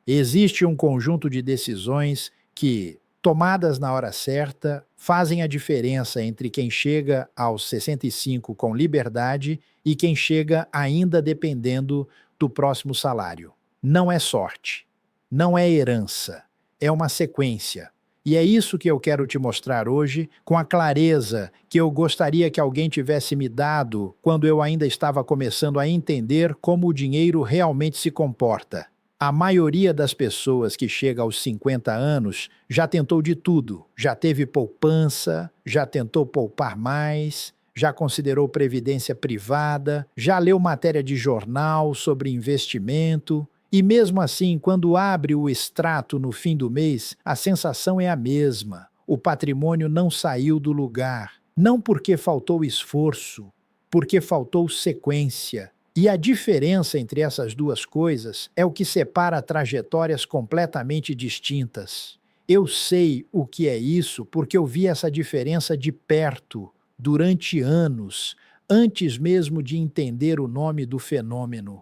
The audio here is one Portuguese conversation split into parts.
Existe um conjunto de decisões que, tomadas na hora certa, fazem a diferença entre quem chega aos 65 com liberdade e quem chega ainda dependendo do próximo salário. Não é sorte, não é herança, é uma sequência. E é isso que eu quero te mostrar hoje, com a clareza que eu gostaria que alguém tivesse me dado quando eu ainda estava começando a entender como o dinheiro realmente se comporta. A maioria das pessoas que chega aos 50 anos já tentou de tudo, já teve poupança, já tentou poupar mais, já considerou previdência privada, já leu matéria de jornal sobre investimento. E mesmo assim, quando abre o extrato no fim do mês, a sensação é a mesma. O patrimônio não saiu do lugar. Não porque faltou esforço, porque faltou sequência. E a diferença entre essas duas coisas é o que separa trajetórias completamente distintas. Eu sei o que é isso porque eu vi essa diferença de perto, durante anos, antes mesmo de entender o nome do fenômeno.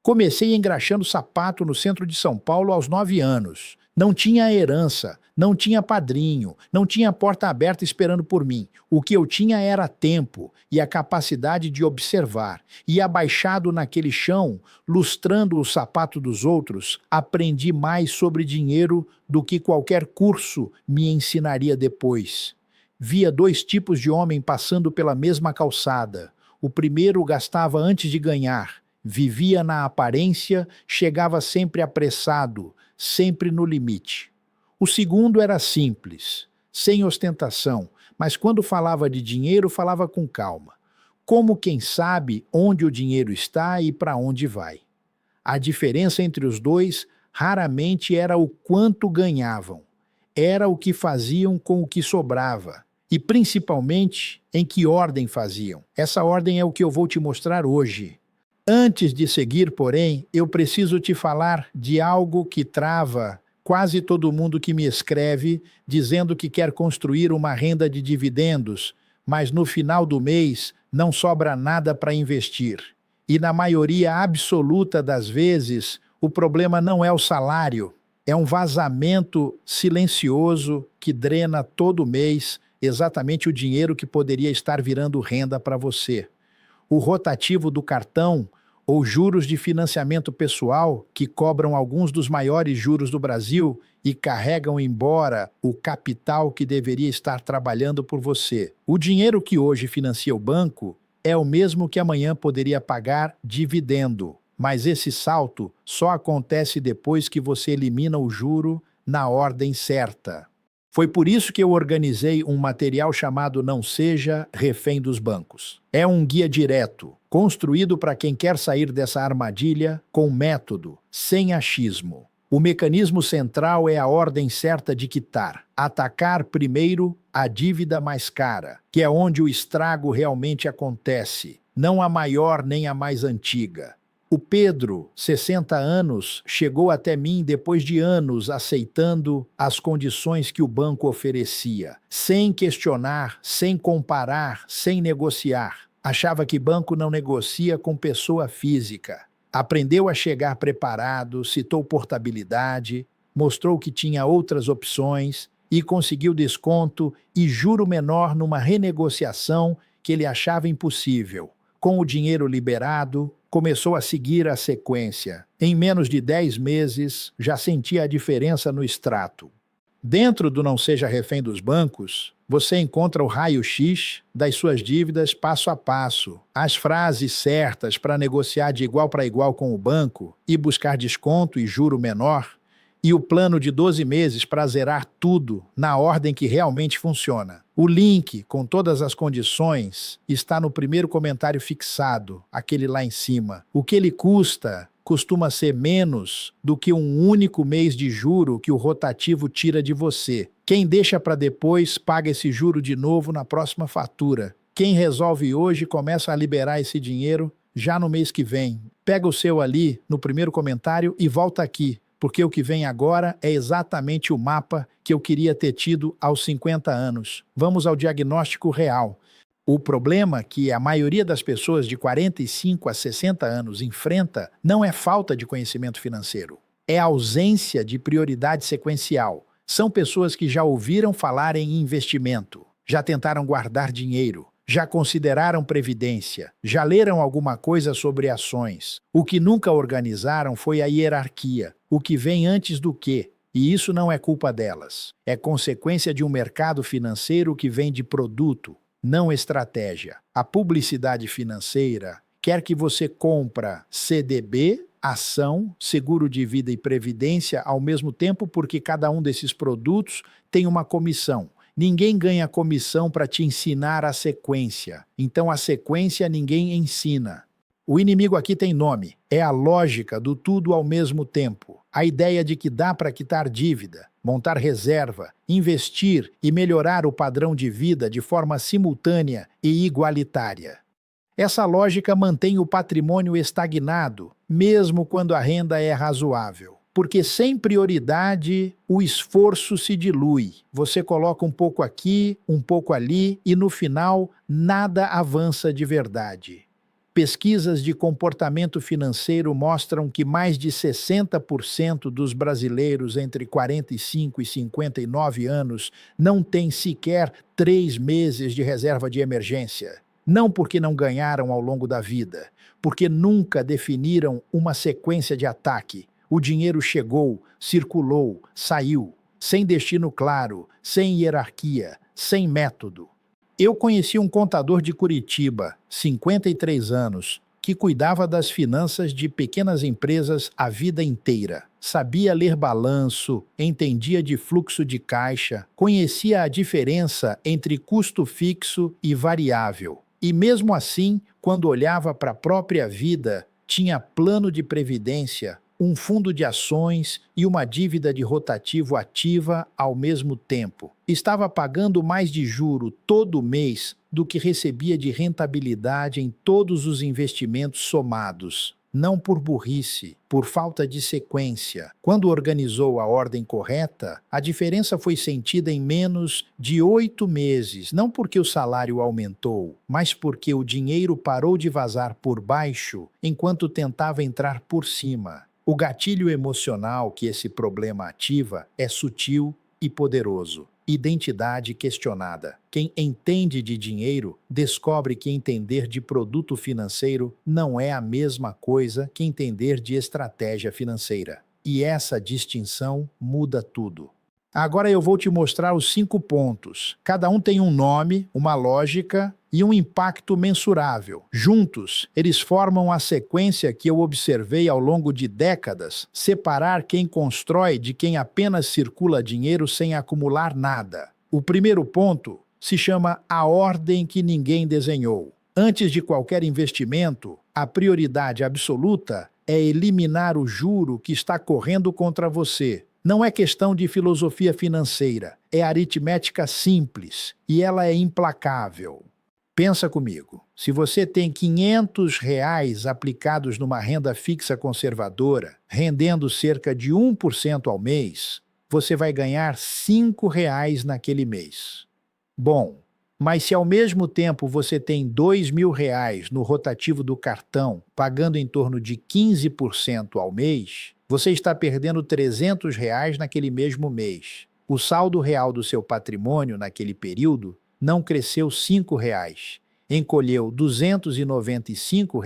Comecei engraxando sapato no centro de São Paulo aos 9 anos. Não tinha herança, não tinha padrinho, não tinha porta aberta esperando por mim. O que eu tinha era tempo e a capacidade de observar. E abaixado naquele chão, lustrando o sapato dos outros, aprendi mais sobre dinheiro do que qualquer curso me ensinaria depois. Via dois tipos de homem passando pela mesma calçada. O primeiro gastava antes de ganhar. Vivia na aparência, chegava sempre apressado, sempre no limite. O segundo era simples, sem ostentação, mas quando falava de dinheiro, falava com calma. Como quem sabe onde o dinheiro está e para onde vai. A diferença entre os dois raramente era o quanto ganhavam, era o que faziam com o que sobrava. E principalmente em que ordem faziam. Essa ordem é o que eu vou te mostrar hoje. Antes de seguir, porém, eu preciso te falar de algo que trava quase todo mundo que me escreve dizendo que quer construir uma renda de dividendos, mas no final do mês não sobra nada para investir. E na maioria absoluta das vezes, o problema não é o salário, é um vazamento silencioso que drena todo mês exatamente o dinheiro que poderia estar virando renda para você. O rotativo do cartão ou juros de financiamento pessoal, que cobram alguns dos maiores juros do Brasil e carregam embora o capital que deveria estar trabalhando por você. O dinheiro que hoje financia o banco é o mesmo que amanhã poderia pagar dividendo, mas esse salto só acontece depois que você elimina o juro na ordem certa. Foi por isso que eu organizei um material chamado Não Seja Refém dos Bancos. É um guia direto, construído para quem quer sair dessa armadilha com método, sem achismo. O mecanismo central é a ordem certa de quitar. Atacar primeiro a dívida mais cara, que é onde o estrago realmente acontece, não a maior nem a mais antiga. O Pedro, 60 anos, chegou até mim depois de anos aceitando as condições que o banco oferecia, sem questionar, sem comparar, sem negociar. Achava que banco não negocia com pessoa física. Aprendeu a chegar preparado, citou portabilidade, mostrou que tinha outras opções e conseguiu desconto e juro menor numa renegociação que ele achava impossível. Com o dinheiro liberado, começou a seguir a sequência. Em menos de 10 meses, já sentia a diferença no extrato. Dentro do Não Seja Refém dos Bancos, você encontra o raio-x das suas dívidas passo a passo, as frases certas para negociar de igual para igual com o banco e buscar desconto e juro menor, e o plano de 12 meses para zerar tudo na ordem que realmente funciona. O link com todas as condições está no primeiro comentário fixado, aquele lá em cima. O que ele custa costuma ser menos do que um único mês de juro que o rotativo tira de você. Quem deixa para depois paga esse juro de novo na próxima fatura. Quem resolve hoje começa a liberar esse dinheiro já no mês que vem. Pega o seu ali no primeiro comentário e volta aqui, porque o que vem agora é exatamente o mapa que eu queria ter tido aos 50 anos. Vamos ao diagnóstico real. O problema que a maioria das pessoas de 45 a 60 anos enfrenta não é falta de conhecimento financeiro. É ausência de prioridade sequencial. São pessoas que já ouviram falar em investimento, já tentaram guardar dinheiro, já consideraram previdência, já leram alguma coisa sobre ações. O que nunca organizaram foi a hierarquia, o que vem antes do quê. E isso não é culpa delas. É consequência de um mercado financeiro que vende produto, não estratégia. A publicidade financeira quer que você compra CDB, ação, seguro de vida e previdência ao mesmo tempo, porque cada um desses produtos tem uma comissão. Ninguém ganha comissão para te ensinar a sequência. Então a sequência ninguém ensina. O inimigo aqui tem nome. É a lógica do tudo ao mesmo tempo. A ideia de que dá para quitar dívida, montar reserva, investir e melhorar o padrão de vida de forma simultânea e igualitária. Essa lógica mantém o patrimônio estagnado, mesmo quando a renda é razoável. Porque sem prioridade, o esforço se dilui. Você coloca um pouco aqui, um pouco ali e no final nada avança de verdade. Pesquisas de comportamento financeiro mostram que mais de 60% dos brasileiros entre 45 e 59 anos não têm sequer 3 meses de reserva de emergência. Não porque não ganharam ao longo da vida, porque nunca definiram uma sequência de ataque. O dinheiro chegou, circulou, saiu, sem destino claro, sem hierarquia, sem método. Eu conheci um contador de Curitiba, 53 anos, que cuidava das finanças de pequenas empresas a vida inteira. Sabia ler balanço, entendia de fluxo de caixa, conhecia a diferença entre custo fixo e variável. E mesmo assim, quando olhava para a própria vida, tinha plano de previdência, um fundo de ações e uma dívida de rotativo ativa ao mesmo tempo. Estava pagando mais de juro todo mês do que recebia de rentabilidade em todos os investimentos somados. Não por burrice, por falta de sequência. Quando organizou a ordem correta, a diferença foi sentida em menos de 8 meses, não porque o salário aumentou, mas porque o dinheiro parou de vazar por baixo enquanto tentava entrar por cima. O gatilho emocional que esse problema ativa é sutil e poderoso. Identidade questionada. Quem entende de dinheiro descobre que entender de produto financeiro não é a mesma coisa que entender de estratégia financeira. E essa distinção muda tudo. Agora eu vou te mostrar os 5 pontos. Cada um tem um nome, uma lógica e um impacto mensurável. Juntos, eles formam a sequência que eu observei ao longo de décadas, separar quem constrói de quem apenas circula dinheiro sem acumular nada. O primeiro ponto se chama a ordem que ninguém desenhou. Antes de qualquer investimento, a prioridade absoluta é eliminar o juro que está correndo contra você. Não é questão de filosofia financeira, é aritmética simples e ela é implacável. Pensa comigo, se você tem R$ 500 aplicados numa renda fixa conservadora, rendendo cerca de 1% ao mês, você vai ganhar R$ 5 naquele mês. Bom, mas se ao mesmo tempo você tem R$ 2.000 no rotativo do cartão, pagando em torno de 15% ao mês, você está perdendo R$ 300 naquele mesmo mês. O saldo real do seu patrimônio naquele período não cresceu R$ 5, encolheu R$ 295.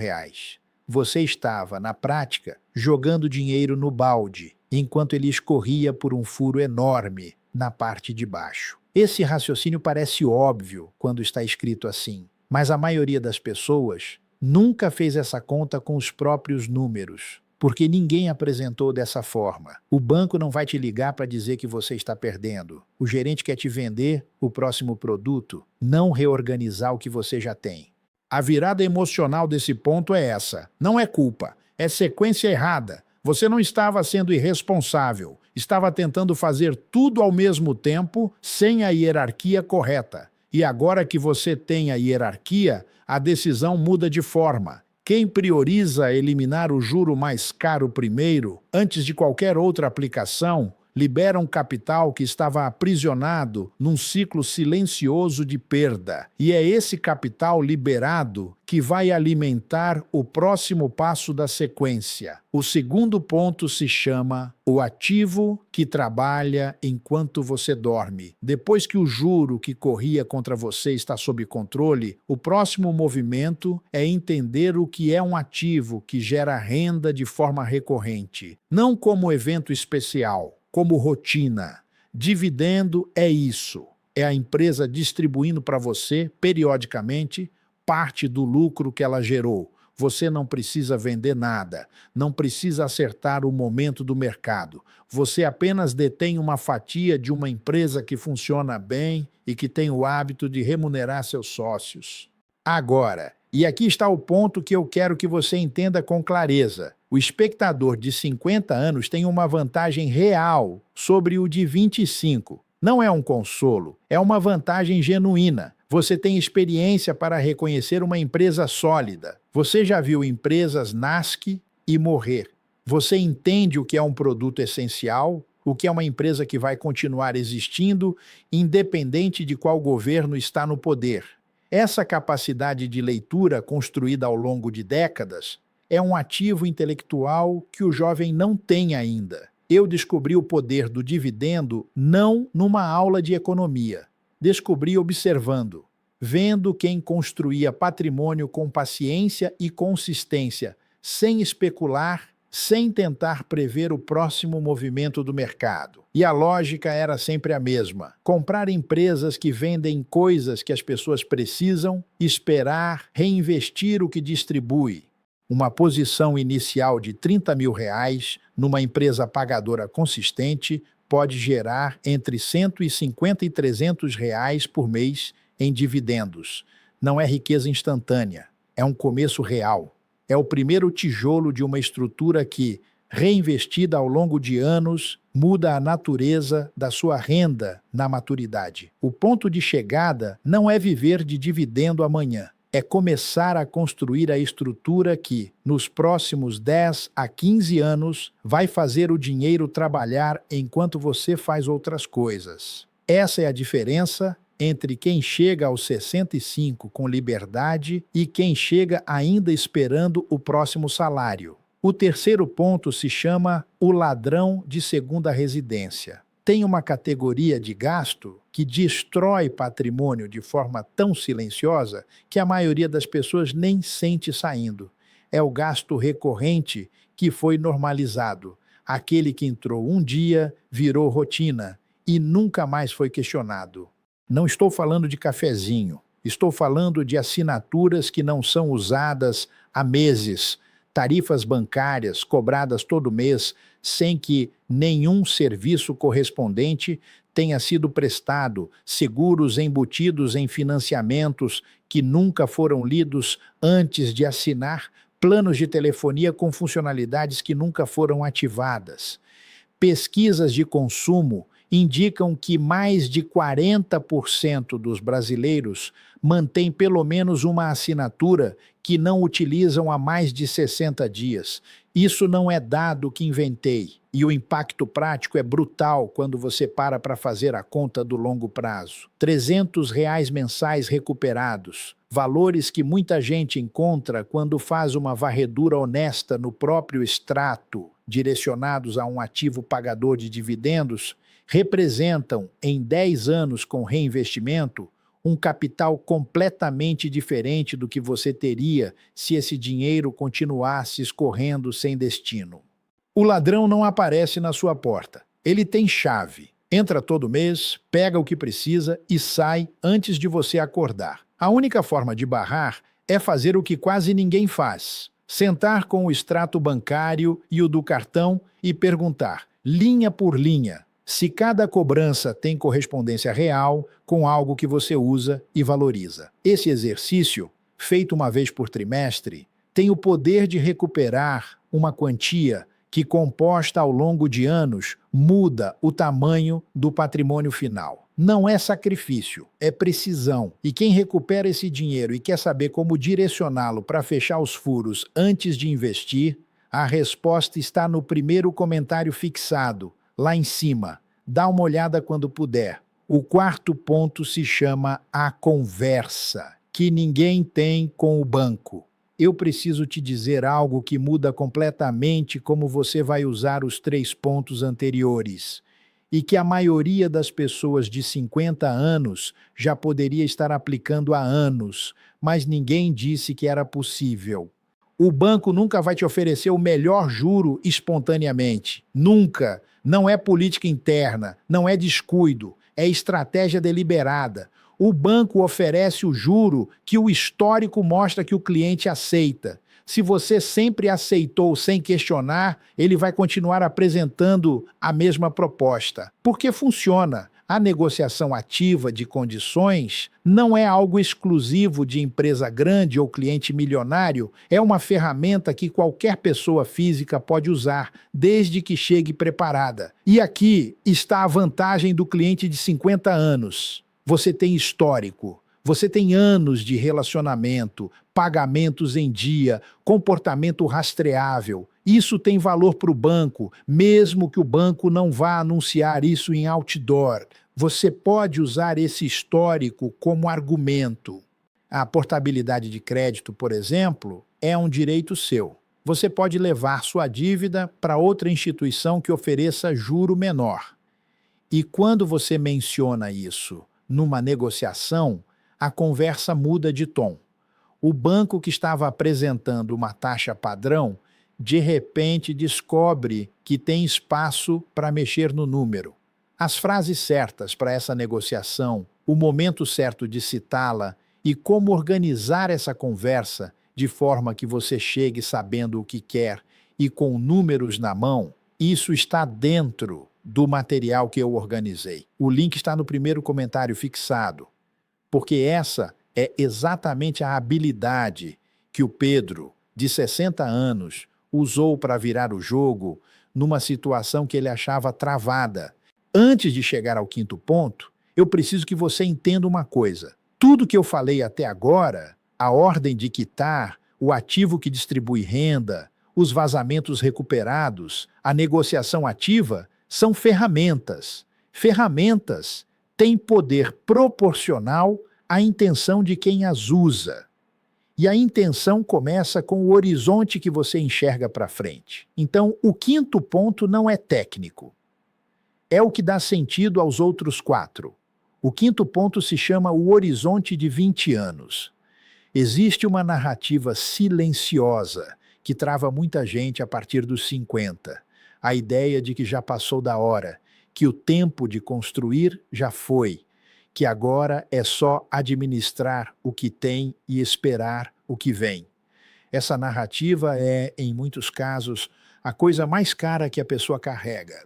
Você estava, na prática, jogando dinheiro no balde, enquanto ele escorria por um furo enorme na parte de baixo. Esse raciocínio parece óbvio quando está escrito assim, mas a maioria das pessoas nunca fez essa conta com os próprios números, porque ninguém apresentou dessa forma. O banco não vai te ligar para dizer que você está perdendo. O gerente quer te vender o próximo produto, não reorganizar o que você já tem. A virada emocional desse ponto é essa. Não é culpa, é sequência errada. Você não estava sendo irresponsável, estava tentando fazer tudo ao mesmo tempo sem a hierarquia correta. E agora que você tem a hierarquia, a decisão muda de forma. Quem prioriza eliminar o juro mais caro primeiro, antes de qualquer outra aplicação, libera um capital que estava aprisionado num ciclo silencioso de perda. E é esse capital liberado que vai alimentar o próximo passo da sequência. O segundo ponto se chama o ativo que trabalha enquanto você dorme. Depois que o juro que corria contra você está sob controle, o próximo movimento é entender o que é um ativo que gera renda de forma recorrente, não como evento especial, como rotina. Dividendo é isso. É a empresa distribuindo para você, periodicamente, parte do lucro que ela gerou. Você não precisa vender nada, não precisa acertar o momento do mercado. Você apenas detém uma fatia de uma empresa que funciona bem e que tem o hábito de remunerar seus sócios. Agora, e aqui está o ponto que eu quero que você entenda com clareza. O espectador de 50 anos tem uma vantagem real sobre o de 25. Não é um consolo, é uma vantagem genuína. Você tem experiência para reconhecer uma empresa sólida. Você já viu empresas nascer e morrer. Você entende o que é um produto essencial, o que é uma empresa que vai continuar existindo, independente de qual governo está no poder. Essa capacidade de leitura construída ao longo de décadas é um ativo intelectual que o jovem não tem ainda. Eu descobri o poder do dividendo não numa aula de economia. Descobri observando, vendo quem construía patrimônio com paciência e consistência, sem especular, sem tentar prever o próximo movimento do mercado. E a lógica era sempre a mesma: comprar empresas que vendem coisas que as pessoas precisam, esperar, reinvestir o que distribui. Uma posição inicial de R$ 30 mil numa empresa pagadora consistente pode gerar entre 150 e R$ 300 por mês em dividendos. Não é riqueza instantânea, é um começo real. É o primeiro tijolo de uma estrutura que, reinvestida ao longo de anos, muda a natureza da sua renda na maturidade. O ponto de chegada não é viver de dividendo amanhã. É começar a construir a estrutura que, nos próximos 10 a 15 anos, vai fazer o dinheiro trabalhar enquanto você faz outras coisas. Essa é a diferença entre quem chega aos 65 com liberdade e quem chega ainda esperando o próximo salário. O terceiro ponto se chama o ladrão de segunda residência. Tem uma categoria de gasto que destrói patrimônio de forma tão silenciosa que a maioria das pessoas nem sente saindo. É o gasto recorrente que foi normalizado. Aquele que entrou um dia, virou rotina e nunca mais foi questionado. Não estou falando de cafezinho, estou falando de assinaturas que não são usadas há meses, tarifas bancárias cobradas todo mês sem que nenhum serviço correspondente tenha sido prestado, seguros embutidos em financiamentos que nunca foram lidos antes de assinar, planos de telefonia com funcionalidades que nunca foram ativadas. Pesquisas de consumo indicam que mais de 40% dos brasileiros mantêm pelo menos uma assinatura que não utilizam há mais de 60 dias. Isso não é dado que inventei, e o impacto prático é brutal quando você para fazer a conta do longo prazo. R$ 300 mensais recuperados, valores que muita gente encontra quando faz uma varredura honesta no próprio extrato, direcionados a um ativo pagador de dividendos, representam, em 10 anos com reinvestimento, um capital completamente diferente do que você teria se esse dinheiro continuasse escorrendo sem destino. O ladrão não aparece na sua porta. Ele tem chave. Entra todo mês, pega o que precisa e sai antes de você acordar. A única forma de barrar é fazer o que quase ninguém faz: sentar com o extrato bancário e o do cartão e perguntar, linha por linha, se cada cobrança tem correspondência real com algo que você usa e valoriza. Esse exercício, feito uma vez por trimestre, tem o poder de recuperar uma quantia que, composta ao longo de anos, muda o tamanho do patrimônio final. Não é sacrifício, é precisão. E quem recupera esse dinheiro e quer saber como direcioná-lo para fechar os furos antes de investir, a resposta está no primeiro comentário fixado, lá em cima. Dá uma olhada quando puder. O quarto ponto se chama a conversa, que ninguém tem com o banco. Eu preciso te dizer algo que muda completamente como você vai usar os 3 pontos anteriores, e que a maioria das pessoas de 50 anos já poderia estar aplicando há anos, mas ninguém disse que era possível. O banco nunca vai te oferecer o melhor juro espontaneamente. Nunca. Não é política interna, não é descuido, é estratégia deliberada. O banco oferece o juro que o histórico mostra que o cliente aceita. Se você sempre aceitou sem questionar, ele vai continuar apresentando a mesma proposta. Porque funciona. A negociação ativa de condições não é algo exclusivo de empresa grande ou cliente milionário, é uma ferramenta que qualquer pessoa física pode usar, desde que chegue preparada. E aqui está a vantagem do cliente de 50 anos. Você tem histórico. Você tem anos de relacionamento, pagamentos em dia, comportamento rastreável. Isso tem valor para o banco, mesmo que o banco não vá anunciar isso em outdoor. Você pode usar esse histórico como argumento. A portabilidade de crédito, por exemplo, é um direito seu. Você pode levar sua dívida para outra instituição que ofereça juro menor. E quando você menciona isso numa negociação, a conversa muda de tom. O banco que estava apresentando uma taxa padrão, de repente descobre que tem espaço para mexer no número. As frases certas para essa negociação, o momento certo de citá-la e como organizar essa conversa de forma que você chegue sabendo o que quer e com números na mão, isso está dentro do material que eu organizei. O link está no primeiro comentário fixado. Porque essa é exatamente a habilidade que o Pedro, de 60 anos, usou para virar o jogo numa situação que ele achava travada. Antes de chegar ao quinto ponto, eu preciso que você entenda uma coisa. Tudo que eu falei até agora, a ordem de quitar, o ativo que distribui renda, os vazamentos recuperados, a negociação ativa, são ferramentas. Ferramentas têm poder proporcional à intenção de quem as usa. E a intenção começa com o horizonte que você enxerga para frente. Então, o quinto ponto não é técnico. É o que dá sentido aos outros 4. O quinto ponto se chama o horizonte de 20 anos. Existe uma narrativa silenciosa que trava muita gente a partir dos 50. A ideia de que já passou da hora, que o tempo de construir já foi, que agora é só administrar o que tem e esperar o que vem. Essa narrativa é, em muitos casos, a coisa mais cara que a pessoa carrega.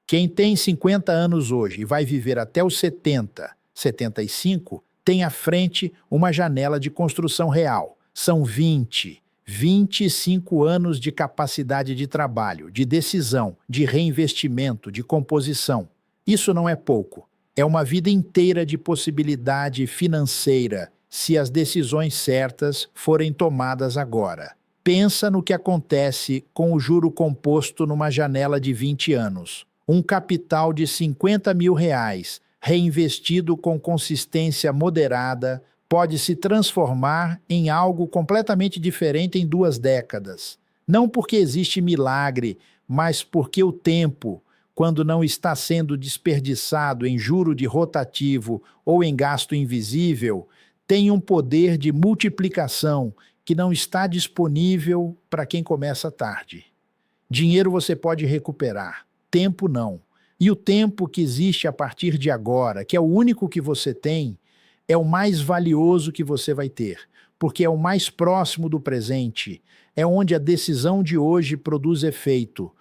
Quem tem 50 anos hoje e vai viver até os 70, 75, tem à frente uma janela de construção real. São 25 anos de capacidade de trabalho, de decisão, de reinvestimento, de composição. Isso não é pouco. É uma vida inteira de possibilidade financeira, se as decisões certas forem tomadas agora. Pensa no que acontece com o juro composto numa janela de 20 anos. Um capital de R$50 mil, reinvestido com consistência moderada, pode se transformar em algo completamente diferente em 2 décadas. Não porque existe milagre, mas porque o tempo, quando não está sendo desperdiçado em juro de rotativo ou em gasto invisível, tem um poder de multiplicação que não está disponível para quem começa tarde. Dinheiro você pode recuperar, tempo não. E o tempo que existe a partir de agora, que é o único que você tem, é o mais valioso que você vai ter, porque é o mais próximo do presente, é onde a decisão de hoje produz efeito.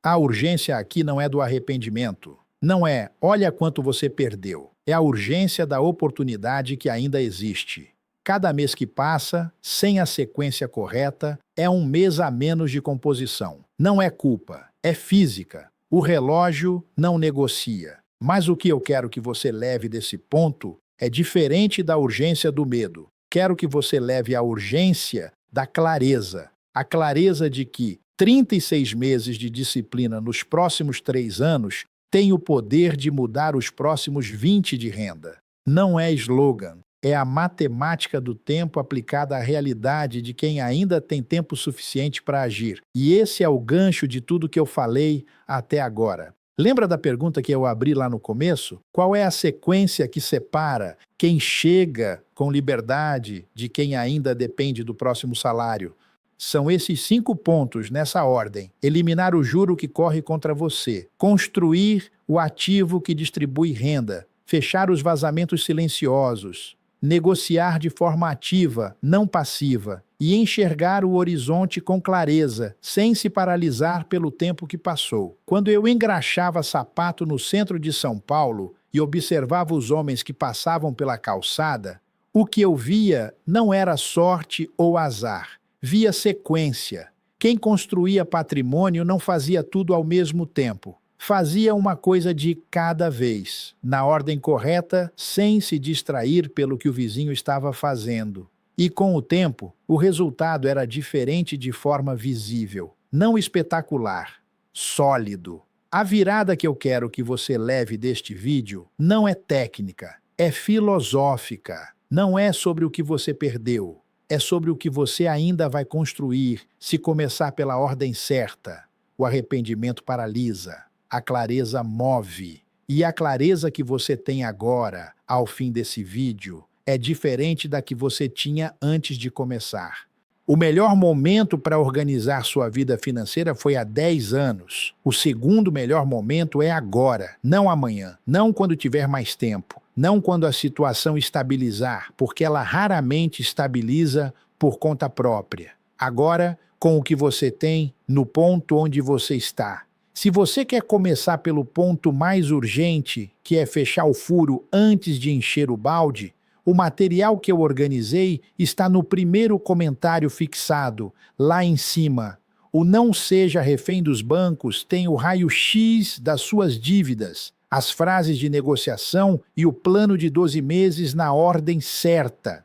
A urgência aqui não é do arrependimento, não é olha quanto você perdeu, é a urgência da oportunidade que ainda existe. Cada mês que passa, sem a sequência correta, é um mês a menos de composição. Não é culpa, é física. O relógio não negocia. Mas o que eu quero que você leve desse ponto é diferente da urgência do medo. Quero que você leve a urgência da clareza. A clareza de que 36 meses de disciplina nos próximos 3 anos tem o poder de mudar os próximos 20 de renda. Não é slogan, é a matemática do tempo aplicada à realidade de quem ainda tem tempo suficiente para agir. E esse é o gancho de tudo que eu falei até agora. Lembra da pergunta que eu abri lá no começo? Qual é a sequência que separa quem chega com liberdade de quem ainda depende do próximo salário? São esses 5 pontos nessa ordem: eliminar o juro que corre contra você, construir o ativo que distribui renda, fechar os vazamentos silenciosos, negociar de forma ativa, não passiva, e enxergar o horizonte com clareza, sem se paralisar pelo tempo que passou. Quando eu engraxava sapato no centro de São Paulo e observava os homens que passavam pela calçada, o que eu via não era sorte ou azar, via sequência. Quem construía patrimônio não fazia tudo ao mesmo tempo. Fazia uma coisa de cada vez, na ordem correta, sem se distrair pelo que o vizinho estava fazendo. E com o tempo, o resultado era diferente de forma visível, não espetacular, sólido. A virada que eu quero que você leve deste vídeo não é técnica, é filosófica. Não é sobre o que você perdeu, é sobre o que você ainda vai construir se começar pela ordem certa. O arrependimento paralisa. A clareza move. E a clareza que você tem agora, ao fim desse vídeo, é diferente da que você tinha antes de começar. O melhor momento para organizar sua vida financeira foi há 10 anos. O segundo melhor momento é agora, não amanhã, não quando tiver mais tempo, não quando a situação estabilizar, porque ela raramente estabiliza por conta própria. Agora, com o que você tem, no ponto onde você está. Se você quer começar pelo ponto mais urgente, que é fechar o furo antes de encher o balde, o material que eu organizei está no primeiro comentário fixado, lá em cima. O Não Seja Refém dos Bancos tem o raio-x das suas dívidas, as frases de negociação e o plano de 12 meses na ordem certa.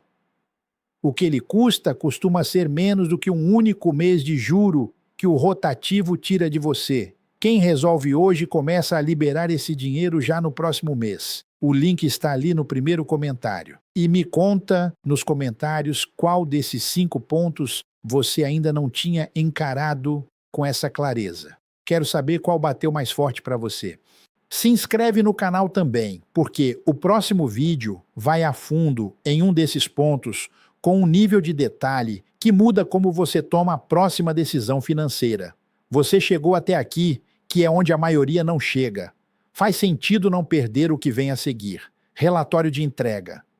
O que ele custa costuma ser menos do que um único mês de juro que o rotativo tira de você. Quem resolve hoje começa a liberar esse dinheiro já no próximo mês. O link está ali no primeiro comentário. E me conta nos comentários qual desses 5 pontos você ainda não tinha encarado com essa clareza. Quero saber qual bateu mais forte para você. Se inscreve no canal também, porque o próximo vídeo vai a fundo em um desses pontos com um nível de detalhe que muda como você toma a próxima decisão financeira. Você chegou até aqui, que é onde a maioria não chega. Faz sentido não perder o que vem a seguir. Relatório de entrega.